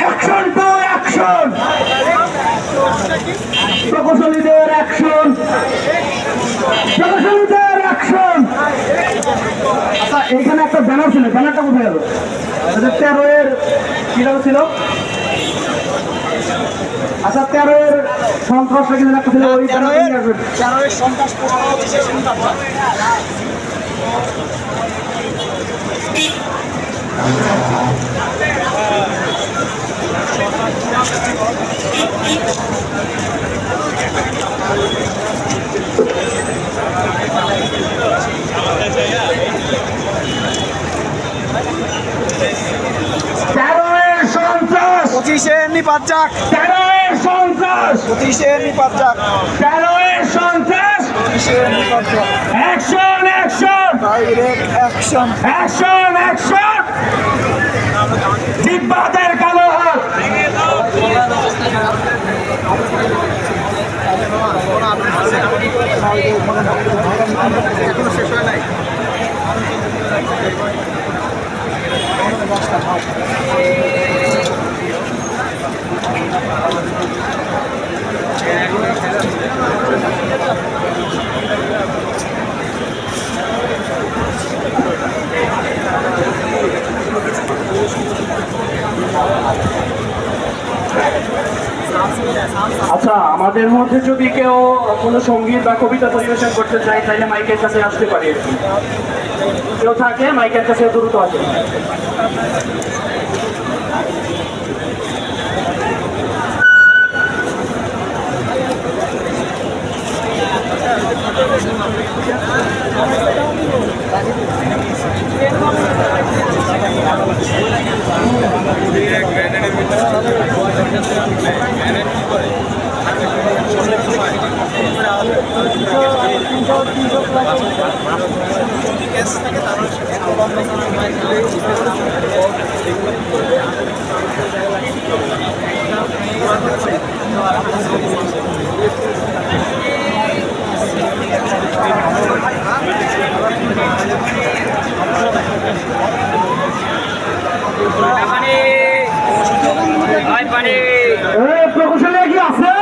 Action to action, প্রকৌশলীদের action, প্রকৌশলীদের action. আচ্ছা এখানে একটা ব্যানার ছিল, ব্যানারটা কোথায় গেল? 13 কি নাম ছিল? আচ্ছা 13 সন্ত্রাসটা কিন্তু একটা ছিল, ওই 13 সন্ত্রাস সন্ত্রাস 25 নিপাতজাক, 13 সন্ত্রাস 25 নিপাতজাক, 13 সন্ত্রাস 25 নিপাতজাক। Action action, direct action, action action. জিব্বাদের কালো হাত, এখনো শেষ হয় নাই। আচ্ছা আমাদের মধ্যে যদি কেউ কোনো সঙ্গীত বা কবিতা পরিবেশন করতে চায় তাহলে মাইকের কাছে আসতে পারে। কেউ থাকে মাইকের কাছে দ্রুত আসে। প্রকৌশলী কি আছে?